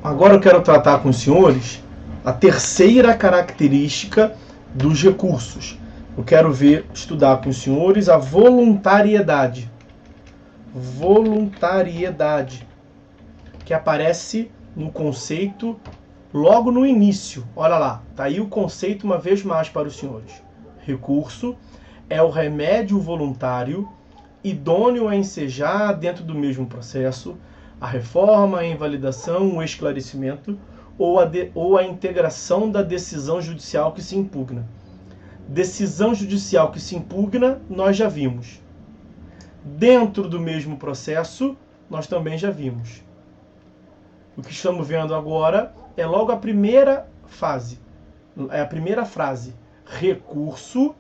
Agora eu quero tratar com os senhores a terceira característica dos recursos. Eu quero estudar com os senhores a voluntariedade. Voluntariedade, que aparece no conceito logo no início. Olha lá, tá aí o conceito uma vez mais para os senhores. Recurso é o remédio voluntário idôneo a ensejar dentro do mesmo processo a reforma, a invalidação, o esclarecimento ou a integração da decisão judicial que se impugna. Decisão judicial que se impugna, nós já vimos. Dentro do mesmo processo, nós também já vimos. O que estamos vendo agora é logo a primeira fase. É a primeira frase. Recurso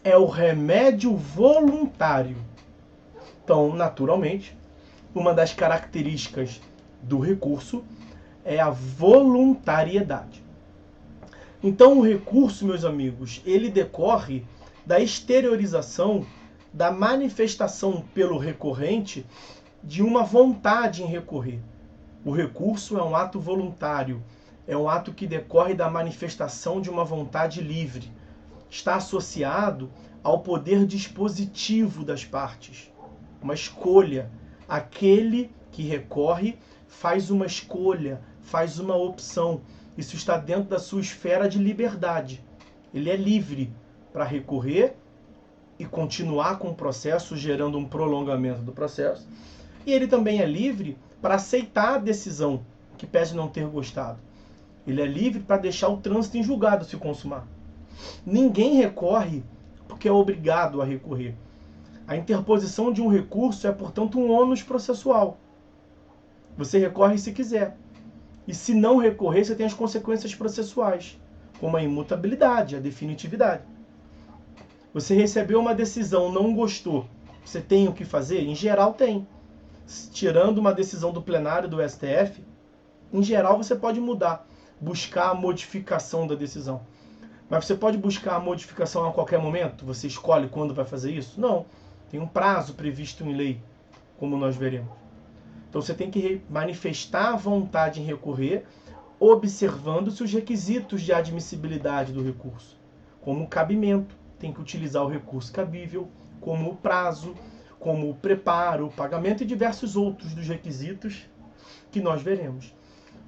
é o remédio voluntário. Então, naturalmente, uma das características do recurso é a voluntariedade. Então, o recurso, meus amigos, ele decorre da exteriorização, da manifestação pelo recorrente de uma vontade em recorrer. O recurso é um ato voluntário, é um ato que decorre da manifestação de uma vontade livre. Está associado ao poder dispositivo das partes, uma escolha. Aquele que recorre faz uma escolha, faz uma opção. Isso está dentro da sua esfera de liberdade. Ele é livre para recorrer e continuar com o processo, gerando um prolongamento do processo. E ele também é livre para aceitar a decisão, que pese não ter gostado. Ele é livre para deixar o trânsito em julgado se consumar. Ninguém recorre porque é obrigado a recorrer. A interposição de um recurso é, portanto, um ônus processual. Você recorre se quiser. E se não recorrer, você tem as consequências processuais, como a imutabilidade, a definitividade. Você recebeu uma decisão, não gostou. Você tem o que fazer? Em geral, tem. Tirando uma decisão do plenário do STF, em geral você pode mudar, buscar a modificação da decisão. Mas você pode buscar a modificação a qualquer momento? Você escolhe quando vai fazer isso? Não. Tem um prazo previsto em lei, como nós veremos. Então você tem que manifestar a vontade em recorrer, observando-se os requisitos de admissibilidade do recurso. Como o cabimento, tem que utilizar o recurso cabível, como o prazo, como o preparo, o pagamento e diversos outros dos requisitos que nós veremos.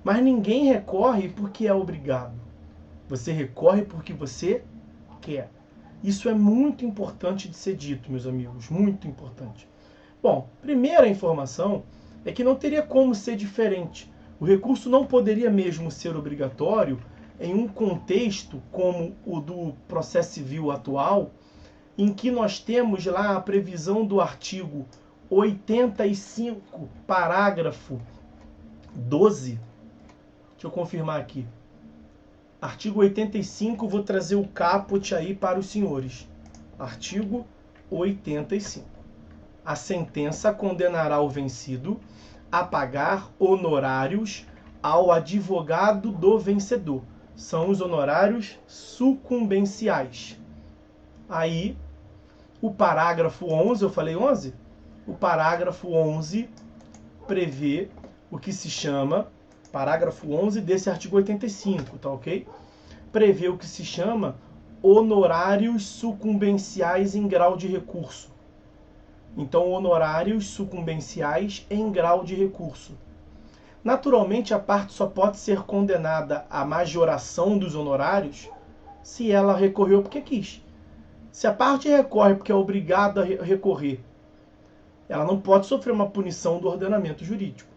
Mas ninguém recorre porque é obrigado. Você recorre porque você quer. Isso é muito importante de ser dito, meus amigos, muito importante. Bom, primeira informação é que não teria como ser diferente. O recurso não poderia mesmo ser obrigatório em um contexto como o do processo civil atual, em que nós temos lá a previsão do artigo 85, parágrafo 12. Deixa eu confirmar aqui. Artigo 85, vou trazer o caput aí para os senhores. Artigo 85. A sentença condenará o vencido a pagar honorários ao advogado do vencedor. São os honorários sucumbenciais. Aí, o parágrafo 11, eu falei 11? O parágrafo 11 prevê o que se chama, parágrafo 11 desse artigo 85, tá ok? Prevê o que se chama honorários sucumbenciais em grau de recurso. Então, honorários sucumbenciais em grau de recurso. Naturalmente, a parte só pode ser condenada à majoração dos honorários se ela recorreu porque quis. Se a parte recorre porque é obrigada a recorrer, ela não pode sofrer uma punição do ordenamento jurídico.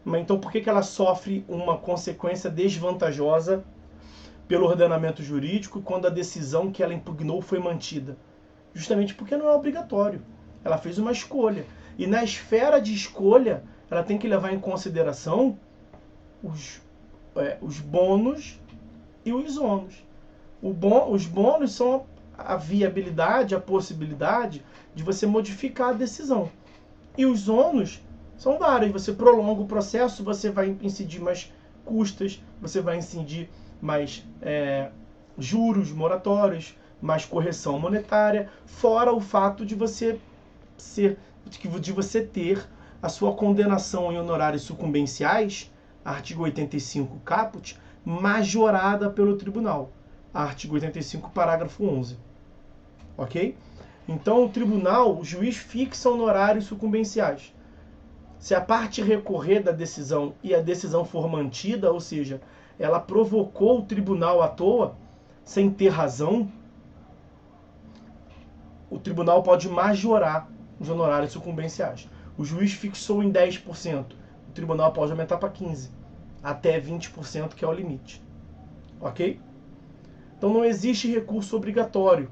Mas então, por que ela sofre uma consequência desvantajosa pelo ordenamento jurídico quando a decisão que ela impugnou foi mantida? Justamente porque não é obrigatório. Ela fez uma escolha. E na esfera de escolha, ela tem que levar em consideração os bônus e os ônus. Os bônus são a viabilidade, a possibilidade de você modificar a decisão. E os ônus são vários. Você prolonga o processo, você vai incidir mais custas, você vai incidir mais juros moratórios, mais correção monetária, fora o fato de você ter a sua condenação em honorários sucumbenciais artigo 85 caput, majorada pelo tribunal. Artigo 85, parágrafo 11. Ok? Então, o tribunal, o juiz fixa honorários sucumbenciais. Se a parte recorrer da decisão e a decisão for mantida, ou seja, ela provocou o tribunal à toa, sem ter razão, o tribunal pode majorar os honorários sucumbenciais. O juiz fixou em 10%, o tribunal pode aumentar para 15%, até 20%, que é o limite. Ok? Então não existe recurso obrigatório.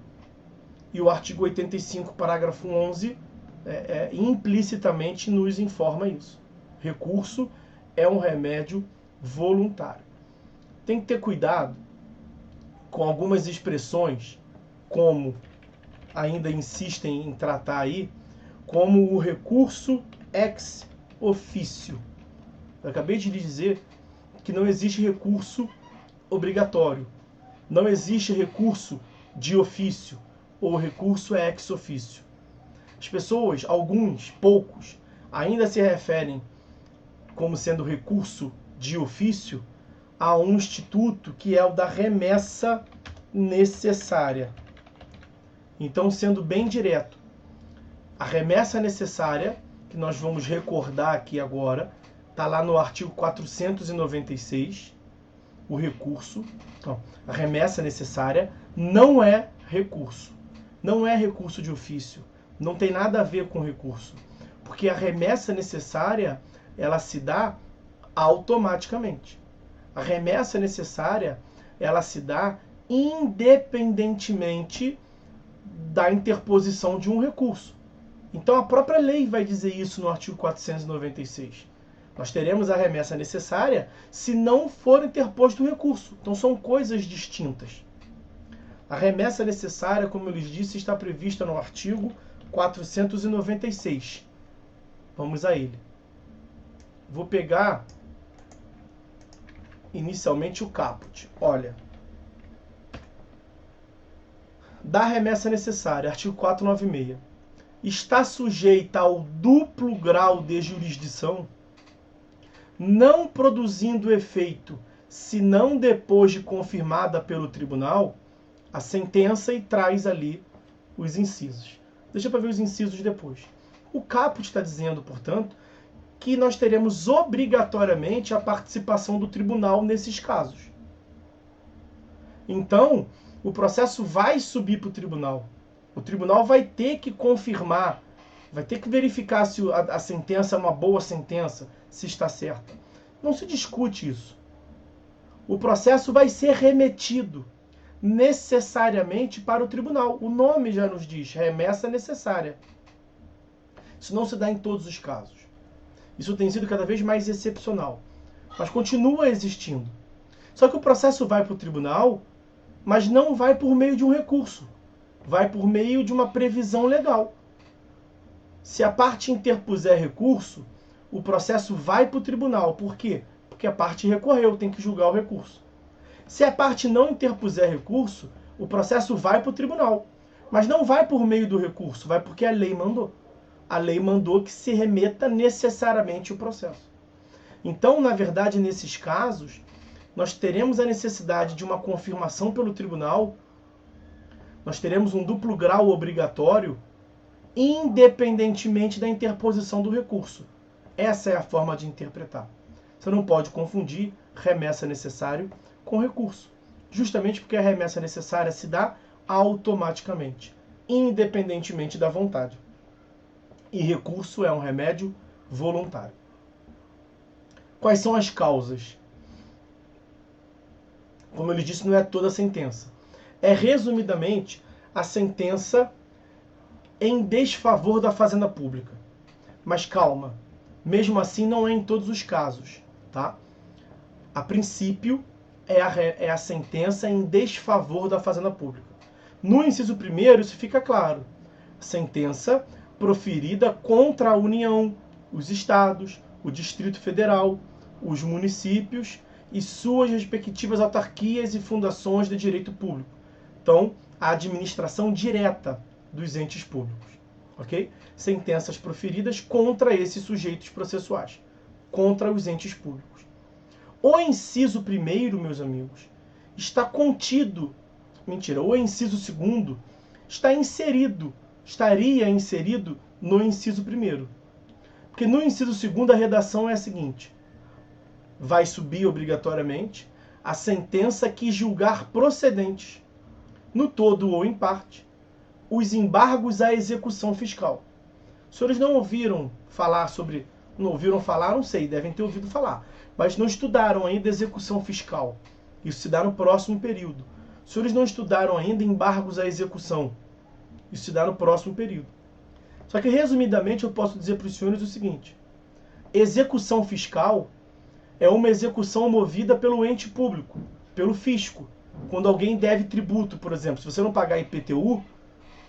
E o artigo 85, parágrafo 11, implicitamente nos informa isso. Recurso é um remédio voluntário. Tem que ter cuidado com algumas expressões, como ainda insistem em tratar aí, como o recurso ex officio. Eu acabei de lhe dizer que não existe recurso obrigatório. Não existe recurso de ofício ou recurso ex officio. As pessoas, alguns, poucos, ainda se referem como sendo recurso de ofício a um instituto que é o da remessa necessária. Então, sendo bem direto, a remessa necessária, que nós vamos recordar aqui agora, está lá no artigo 496, o recurso. Então, a remessa necessária não é recurso. Não é recurso de ofício. Não tem nada a ver com recurso. Porque a remessa necessária, ela se dá automaticamente. A remessa necessária, ela se dá independentemente da interposição de um recurso. Então a própria lei vai dizer isso no artigo 496. Nós teremos a remessa necessária se não for interposto o recurso. Então são coisas distintas. A remessa necessária, como eu lhes disse, está prevista no artigo 496. Vamos a ele. Vou pegar inicialmente o caput. Olha. Da remessa necessária, artigo 496. Está sujeita ao duplo grau de jurisdição, não produzindo efeito, senão depois de confirmada pelo tribunal, a sentença, e traz ali os incisos. Deixa para ver os incisos depois. O caput está dizendo, portanto, que nós teremos obrigatoriamente a participação do tribunal nesses casos. Então, o processo vai subir para o tribunal. O tribunal vai ter que confirmar, vai ter que verificar se a sentença é uma boa sentença, se está certa. Não se discute isso. O processo vai ser remetido necessariamente para o tribunal. O nome já nos diz, remessa necessária. Isso não se dá em todos os casos. Isso tem sido cada vez mais excepcional. Mas continua existindo. Só que o processo vai para o tribunal, mas não vai por meio de um recurso. Vai por meio de uma previsão legal. Se a parte interpuser recurso, o processo vai para o tribunal. Por quê? Porque a parte recorreu, tem que julgar o recurso. Se a parte não interpuser recurso, o processo vai para o tribunal. Mas não vai por meio do recurso, vai porque a lei mandou. A lei mandou que se remeta necessariamente o processo. Então, na verdade, nesses casos, nós teremos a necessidade de uma confirmação pelo tribunal, nós teremos um duplo grau obrigatório, independentemente da interposição do recurso. Essa é a forma de interpretar. Você não pode confundir remessa necessário com recurso, justamente porque a remessa necessária se dá automaticamente, independentemente da vontade. E recurso é um remédio voluntário. Quais são as causas? Como eu lhe disse, não é toda a sentença. É, resumidamente, a sentença em desfavor da fazenda pública. Mas calma, mesmo assim não é em todos os casos, tá? A princípio, é a sentença em desfavor da fazenda pública. No inciso 1º, isso fica claro. Sentença proferida contra a União, os estados, o Distrito Federal, os municípios e suas respectivas autarquias e fundações de direito público. Então, a administração direta dos entes públicos. Ok? Sentenças proferidas contra esses sujeitos processuais, contra os entes públicos. O inciso primeiro, meus amigos, está contido, o inciso segundo estaria inserido no inciso primeiro. Porque no inciso segundo a redação é a seguinte: vai subir obrigatoriamente a sentença que julgar procedentes, no todo ou em parte, os embargos à execução fiscal. Os senhores não ouviram falar sobre... Não ouviram falar, não sei, devem ter ouvido falar. Mas não estudaram ainda execução fiscal. Isso se dá no próximo período. Os senhores não estudaram ainda embargos à execução. Isso se dá no próximo período. Só que, resumidamente, eu posso dizer para os senhores o seguinte: execução fiscal é uma execução movida pelo ente público, pelo fisco. Quando alguém deve tributo, por exemplo, se você não pagar IPTU,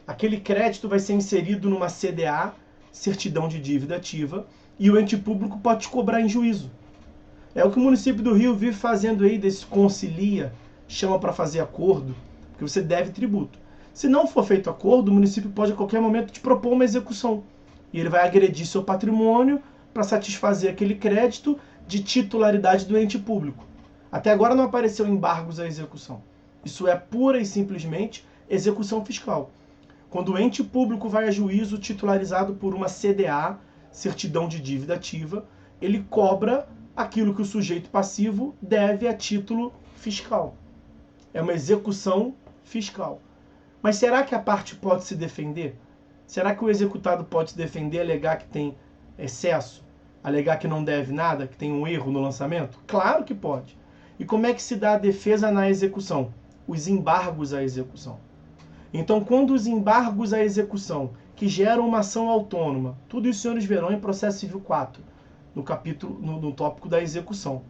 aquele crédito vai ser inserido numa CDA, certidão de dívida ativa, e o ente público pode te cobrar em juízo. É o que o município do Rio vive fazendo aí, desse concilia, chama para fazer acordo, porque você deve tributo. Se não for feito acordo, o município pode a qualquer momento te propor uma execução. E ele vai agredir seu patrimônio para satisfazer aquele crédito de titularidade do ente público. Até agora não apareceu embargos à execução. Isso é pura e simplesmente execução fiscal. Quando o ente público vai a juízo titularizado por uma CDA, certidão de dívida ativa, ele cobra aquilo que o sujeito passivo deve a título fiscal. É uma execução fiscal. Mas será que a parte pode se defender? Será que o executado pode se defender, alegar que tem excesso? Alegar que não deve nada, que tem um erro no lançamento? Claro que pode. E como é que se dá a defesa na execução? Os embargos à execução. Então, quando os embargos à execução, que geram uma ação autônoma, tudo isso os senhores verão em Processo Civil 4, no capítulo, no tópico da execução.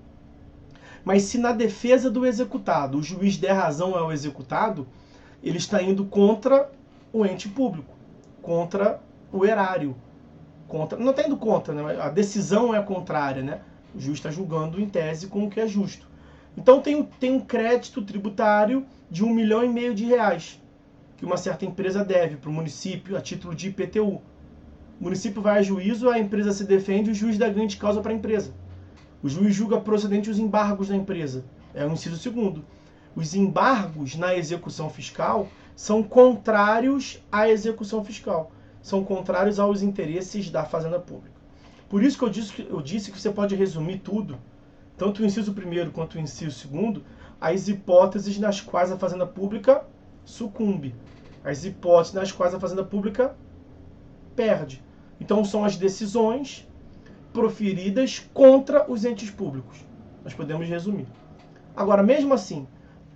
Mas se na defesa do executado o juiz der razão ao executado, ele está indo contra o ente público, contra o erário. Não está indo contra, né? A decisão é contrária, né? O juiz está julgando em tese com o que é justo. Então tem um crédito tributário de R$1,5 milhão que uma certa empresa deve para o município a título de IPTU. O município vai a juízo, a empresa se defende, o juiz dá grande causa para a empresa. O juiz julga procedente os embargos da empresa. É o inciso segundo. Os embargos na execução fiscal são contrários à execução fiscal. São contrários aos interesses da Fazenda Pública. Por isso que eu disse que você pode resumir tudo, tanto o inciso primeiro quanto o inciso segundo, às hipóteses nas quais a Fazenda Pública sucumbe. As hipóteses nas quais a Fazenda Pública perde. Então são as decisões proferidas contra os entes públicos. Nós podemos resumir. Agora, mesmo assim,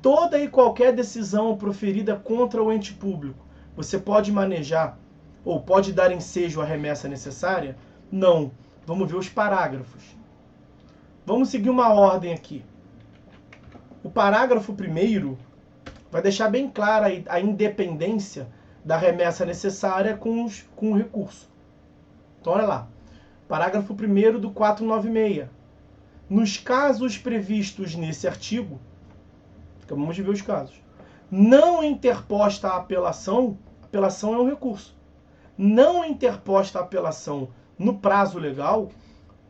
toda e qualquer decisão proferida contra o ente público, você pode manejar ou pode dar ensejo à remessa necessária? Não. Vamos ver os parágrafos. Vamos seguir uma ordem aqui. O parágrafo 1º vai deixar bem clara a independência da remessa necessária com o recurso. Então, olha lá. Parágrafo 1º do 496. Nos casos previstos nesse artigo, acabamos de ver os casos, não interposta a apelação é um recurso. Não interposta a apelação no prazo legal,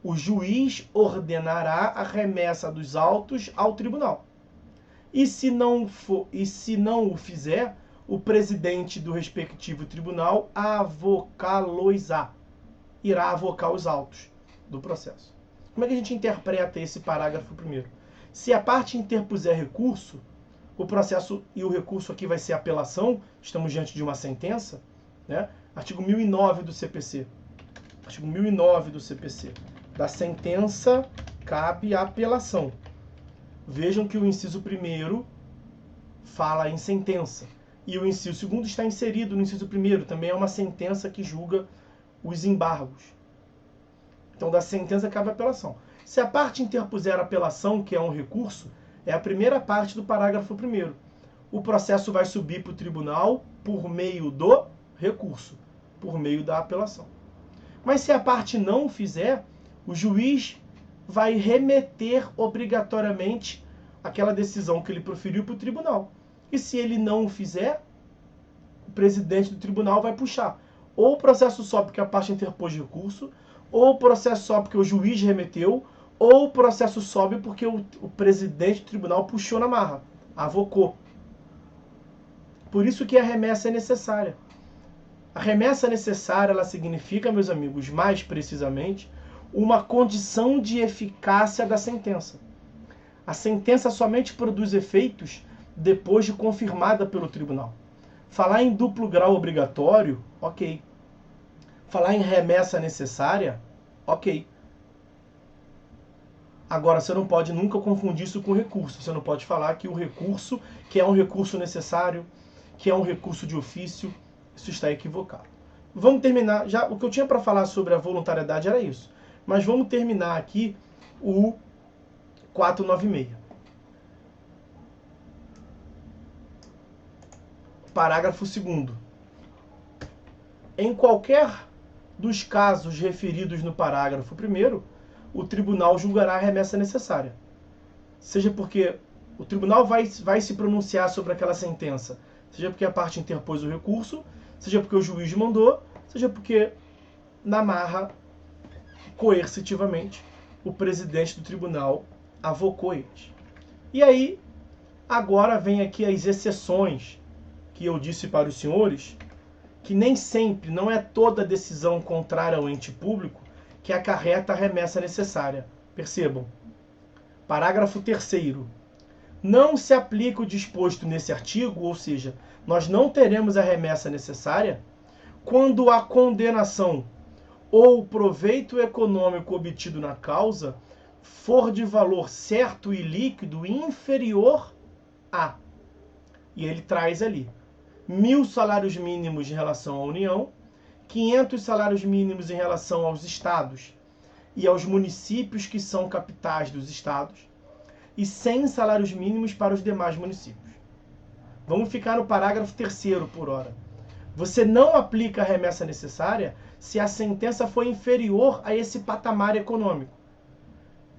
o juiz ordenará a remessa dos autos ao tribunal. E se não o fizer, o presidente do respectivo tribunal avocá-los-á. Irá avocar os autos do processo. Como é que a gente interpreta esse parágrafo 1º? Se a parte interpuser recurso, o processo e o recurso aqui vai ser apelação, estamos diante de uma sentença, né? Artigo 1009 do CPC. Artigo 1009 do CPC. Da sentença cabe a apelação. Vejam que o inciso 1º fala em sentença. E o inciso 2º está inserido no inciso 1º. Também é uma sentença que julga os embargos. Então, da sentença cabe a apelação. Se a parte interpuser apelação, que é um recurso, é a primeira parte do parágrafo 1º. O processo vai subir para o tribunal por meio do recurso, por meio da apelação. Mas se a parte não o fizer, o juiz vai remeter obrigatoriamente aquela decisão que ele proferiu para o tribunal. E se ele não o fizer, o presidente do tribunal vai puxar. Ou o processo sobe porque a parte interpôs recurso, ou o processo sobe porque o juiz remeteu, ou o processo sobe porque o presidente do tribunal puxou na marra, avocou. Por isso que a remessa é necessária. A remessa necessária, ela significa, meus amigos, mais precisamente, uma condição de eficácia da sentença. A sentença somente produz efeitos depois de confirmada pelo tribunal. Falar em duplo grau obrigatório, ok. Falar em remessa necessária, ok. Agora, você não pode nunca confundir isso com recurso. Você não pode falar que o recurso, que é um recurso necessário, que é um recurso de ofício, isso está equivocado. Vamos terminar. Já o que eu tinha para falar sobre a voluntariedade era isso. Mas vamos terminar aqui o 496. Parágrafo 2º. Em qualquer dos casos referidos no parágrafo 1º, o tribunal julgará a remessa necessária. Seja porque o tribunal vai se pronunciar sobre aquela sentença, seja porque a parte interpôs o recurso, seja porque o juiz mandou, seja porque, na marra, coercitivamente, o presidente do tribunal avocou eles. E aí, agora vem aqui as exceções que eu disse para os senhores, que nem sempre, não é toda decisão contrária ao ente público que acarreta a remessa necessária. Percebam. Parágrafo 3º. Não se aplica o disposto nesse artigo, ou seja, nós não teremos a remessa necessária quando a condenação ou o proveito econômico obtido na causa for de valor certo e líquido inferior a. E ele traz ali 1.000 salários mínimos em relação à União, 500 salários mínimos em relação aos estados e aos municípios que são capitais dos estados, e 100 salários mínimos para os demais municípios. Vamos ficar no parágrafo 3º por hora. Você não aplica a remessa necessária se a sentença for inferior a esse patamar econômico.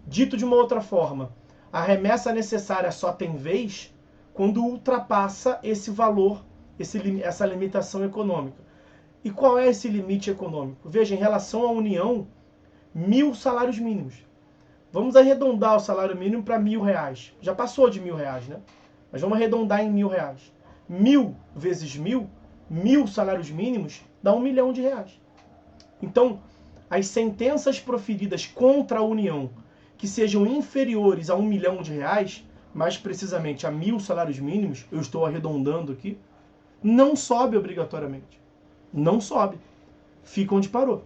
Dito de uma outra forma, a remessa necessária só tem vez quando ultrapassa esse valor, essa limitação econômica. E qual é esse limite econômico? Veja, em relação à União, 1.000 salários mínimos. Vamos arredondar o salário mínimo para R$1.000. Já passou de R$1.000, né? Mas vamos arredondar em R$1.000. 1.000 vezes 1.000, 1.000 salários mínimos, dá R$1 milhão. Então, as sentenças proferidas contra a União que sejam inferiores a R$1 milhão, mais precisamente a 1.000 salários mínimos, eu estou arredondando aqui, não sobe obrigatoriamente. Não sobe. Fica onde parou.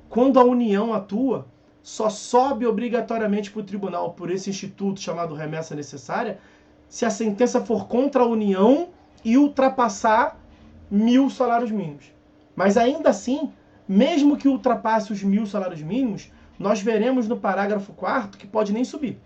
Quando a União atua, só sobe obrigatoriamente para o tribunal por esse instituto chamado remessa necessária se a sentença for contra a União e ultrapassar 1.000 salários mínimos. Mas ainda assim, mesmo que ultrapasse os 1.000 salários mínimos, nós veremos no parágrafo 4º que pode nem subir.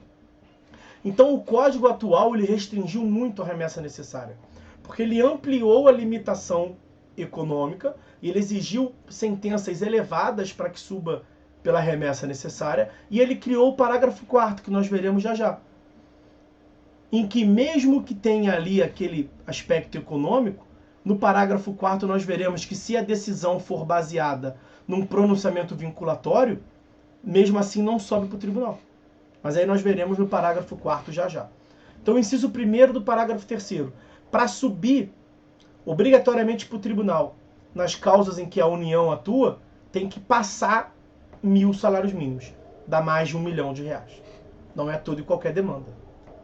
Então o Código atual ele restringiu muito a remessa necessária, porque ele ampliou a limitação econômica e ele exigiu sentenças elevadas para que suba pela remessa necessária, e ele criou o parágrafo 4º, que nós veremos já já, em que mesmo que tenha ali aquele aspecto econômico, no parágrafo 4º nós veremos que se a decisão for baseada num pronunciamento vinculatório, mesmo assim não sobe para o tribunal. Mas aí nós veremos no parágrafo 4º já já. Então o inciso 1º do parágrafo 3º, para subir obrigatoriamente para o tribunal nas causas em que a União atua, tem que passar 1.000 salários mínimos, dá mais de R$1 milhão. Não é toda e qualquer demanda,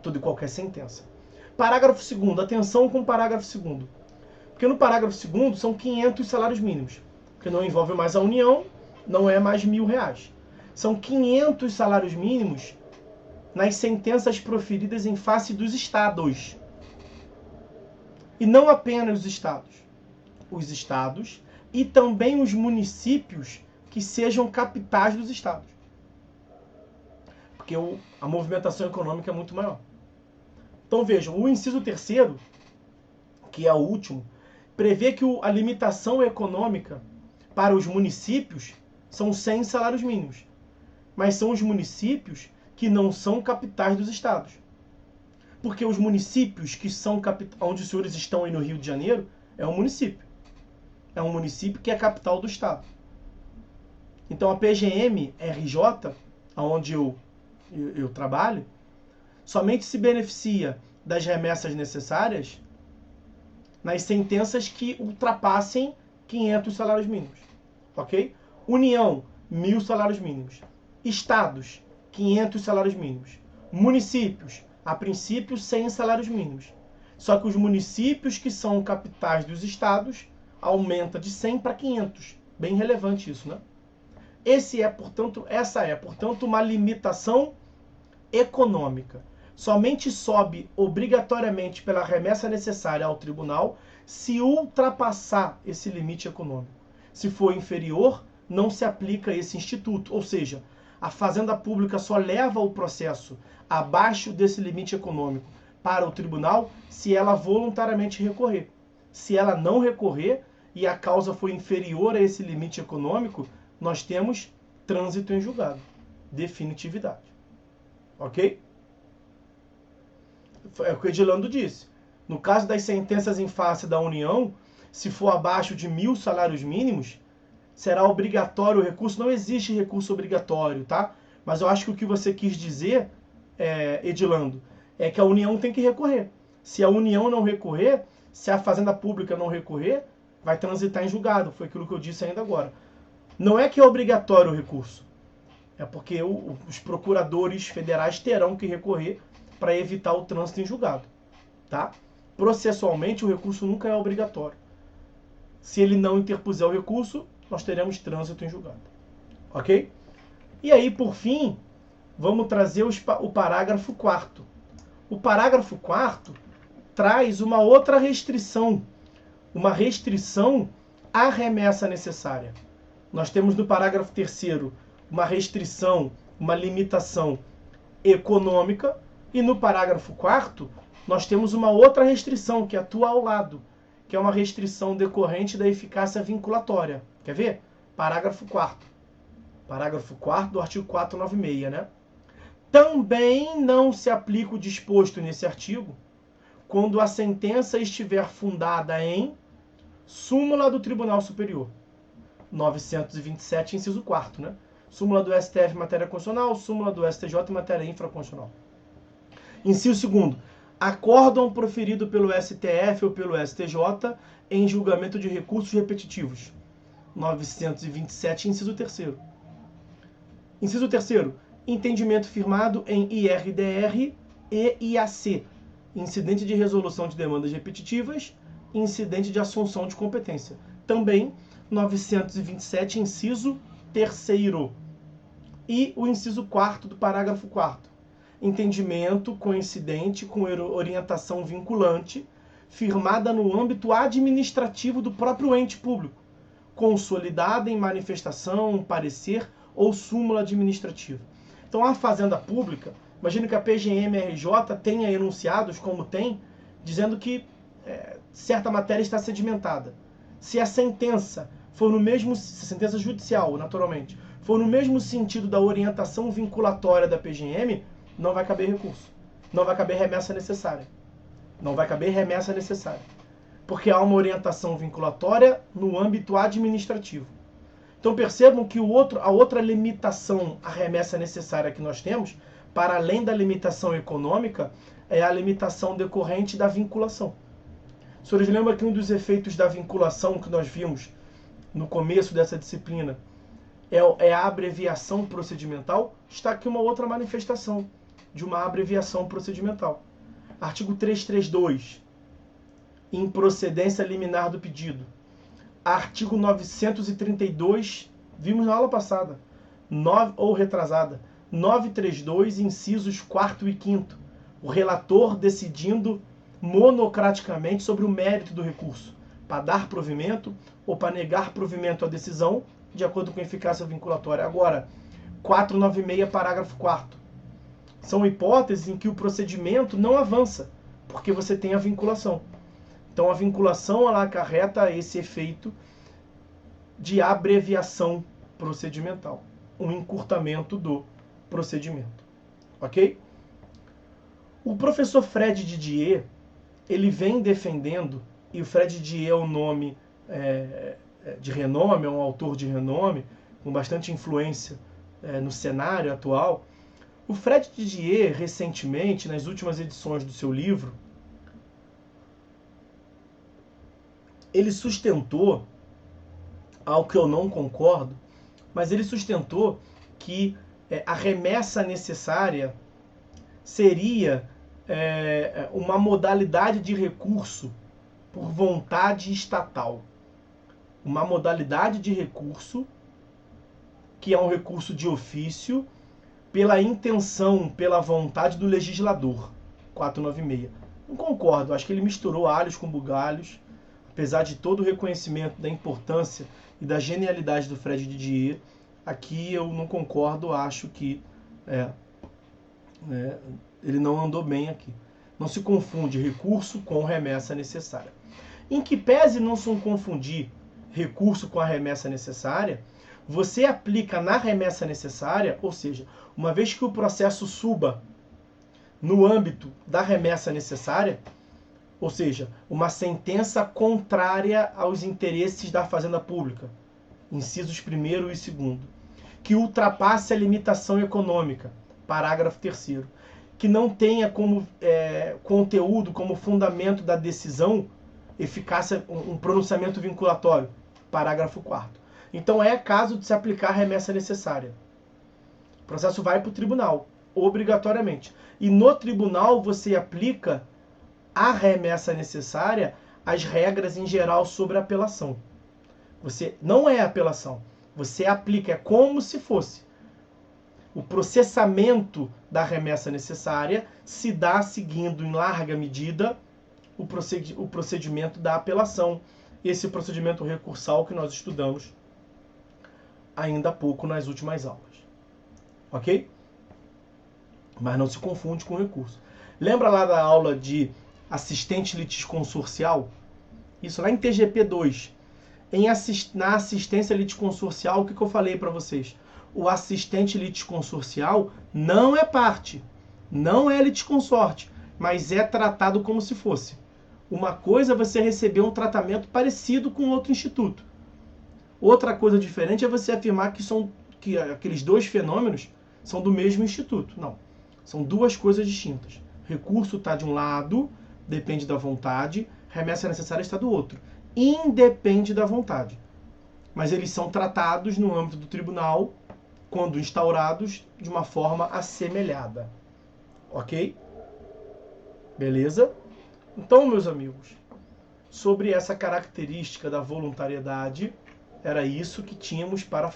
toda e qualquer sentença. Parágrafo 2º, atenção com o parágrafo 2º. Porque no parágrafo 2º são 500 salários mínimos, porque não envolve mais a União, não é mais R$1.000. São 500 salários mínimos nas sentenças proferidas em face dos estados. E não apenas os estados. Os estados e também os municípios que sejam capitais dos estados. Porque a movimentação econômica é muito maior. Então vejam, o inciso 3º, que é o último, prevê que a limitação econômica para os municípios são 100 salários mínimos. Mas são os municípios que não são capitais dos estados. Porque os municípios que são onde os senhores estão aí no Rio de Janeiro, é um município. É um município que é a capital do estado. Então a PGM-RJ, onde eu trabalho, somente se beneficia das remessas necessárias nas sentenças que ultrapassem 500 salários mínimos, ok? União, 1.000 salários mínimos. Estados, 500 salários mínimos. Municípios, a princípio, 100 salários mínimos. Só que os municípios que são capitais dos estados aumenta de 100 para 500. Bem relevante isso, né? Essa é, portanto, uma limitação econômica. Somente sobe obrigatoriamente pela remessa necessária ao tribunal se ultrapassar esse limite econômico. Se for inferior, não se aplica esse instituto. Ou seja, a Fazenda Pública só leva o processo abaixo desse limite econômico para o tribunal se ela voluntariamente recorrer. Se ela não recorrer e a causa for inferior a esse limite econômico, nós temos trânsito em julgado. Definitividade. Ok? É o que o Edilando disse. No caso das sentenças em face da União, se for abaixo de 1.000 salários mínimos, será obrigatório o recurso. Não existe recurso obrigatório, tá? Mas eu acho que o que você quis dizer, Edilando, é que a União tem que recorrer. Se a União não recorrer, se a Fazenda Pública não recorrer, vai transitar em julgado. Foi aquilo que eu disse ainda agora. Não é que é obrigatório o recurso. É porque os procuradores federais terão que recorrer para evitar o trânsito em julgado, tá? Processualmente, o recurso nunca é obrigatório. Se ele não interpuser o recurso, nós teremos trânsito em julgado, ok? E aí, por fim, vamos trazer o parágrafo 4º. O parágrafo 4º traz uma outra restrição, uma restrição à remessa necessária. Nós temos no parágrafo 3º uma restrição, uma limitação econômica, e no parágrafo 4º nós temos uma outra restrição que atua ao lado, que é uma restrição decorrente da eficácia vinculatória. Quer ver? Parágrafo 4º. Parágrafo 4º do artigo 496, né? Também não se aplica o disposto nesse artigo quando a sentença estiver fundada em súmula do Tribunal Superior. 927, inciso 4º, né? Súmula do STF em matéria constitucional, súmula do STJ em matéria infraconstitucional. Inciso 2º. Acórdão proferido pelo STF ou pelo STJ em julgamento de recursos repetitivos. 927, inciso 3º. Inciso 3º. Entendimento firmado em IRDR e IAC. Incidente de resolução de demandas repetitivas, incidente de assunção de competência. Também 927, inciso 3º. E o inciso 4º do parágrafo 4º. Entendimento coincidente com orientação vinculante, firmada no âmbito administrativo do próprio ente público, consolidada em manifestação, parecer ou súmula administrativa. Então, a Fazenda Pública, imagino que a PGM-RJ tenha enunciados, como tem, dizendo que certa matéria está sedimentada. Se a sentença for no mesmo, sentença judicial, naturalmente, for no mesmo sentido da orientação vinculatória da PGM, não vai caber recurso. Não vai caber remessa necessária. Não vai caber remessa necessária. Porque há uma orientação vinculatória no âmbito administrativo. Então percebam que a outra limitação à remessa necessária que nós temos, para além da limitação econômica, é a limitação decorrente da vinculação. Os senhores lembram que um dos efeitos da vinculação que nós vimos no começo dessa disciplina é a abreviação procedimental? Está aqui uma outra manifestação de uma abreviação procedimental. Artigo 332, improcedência liminar do pedido. Artigo 932, vimos na aula passada, ou retrasada, 932, incisos 4º e 5º. O relator decidindo monocraticamente sobre o mérito do recurso, para dar provimento ou para negar provimento à decisão, de acordo com a eficácia vinculatória. Agora, 496, parágrafo 4º. São hipóteses em que o procedimento não avança, porque você tem a vinculação. Então, a vinculação ela acarreta esse efeito de abreviação procedimental, um encurtamento do procedimento. Ok? O professor Fred Didier, ele vem defendendo, e o Fred Didier é um nome de renome, é um autor de renome, com bastante influência no cenário atual, o Fred Didier, recentemente, nas últimas edições do seu livro, ele sustentou, ao que eu não concordo, mas ele sustentou que a remessa necessária seria uma modalidade de recurso por vontade estatal. Uma modalidade de recurso que é um recurso de ofício pela intenção, pela vontade do legislador. 496. Não concordo, acho que ele misturou alhos com bugalhos, apesar de todo o reconhecimento da importância e da genialidade do Fred Didier. Aqui eu não concordo, acho que ele não andou bem aqui. Não se confunde recurso com remessa necessária. Em que pese não se confundir recurso com a remessa necessária, você aplica na remessa necessária, ou seja, uma vez que o processo suba no âmbito da remessa necessária, ou seja, uma sentença contrária aos interesses da Fazenda Pública, incisos 1º e 2º, que ultrapasse a limitação econômica, parágrafo 3º, que não tenha como conteúdo, como fundamento da decisão, eficácia, um pronunciamento vinculatório, parágrafo 4º. Então é caso de se aplicar a remessa necessária. O processo vai para o tribunal, obrigatoriamente. E no tribunal você aplica a remessa necessária as regras em geral sobre a apelação. Você não é apelação, você aplica, é como se fosse. O processamento da remessa necessária se dá seguindo, em larga medida, o procedimento da apelação. Esse procedimento recursal que nós estudamos ainda há pouco nas últimas aulas. Ok? Mas não se confunde com recurso. Lembra lá da aula de assistente litisconsorcial? Isso lá em TGP 2. Na assistência litisconsorcial, o que eu falei para vocês? O assistente litisconsorcial não é parte, não é litisconsorte, mas é tratado como se fosse. Uma coisa é você receber um tratamento parecido com outro instituto. Outra coisa diferente é você afirmar que aqueles dois fenômenos são do mesmo instituto. Não, são duas coisas distintas. Recurso está de um lado, depende da vontade, remessa necessária está do outro. Independe da vontade. Mas eles são tratados no âmbito do tribunal, quando instaurados, de uma forma assemelhada. Ok? Beleza? Então, meus amigos, sobre essa característica da voluntariedade, era isso que tínhamos para falar.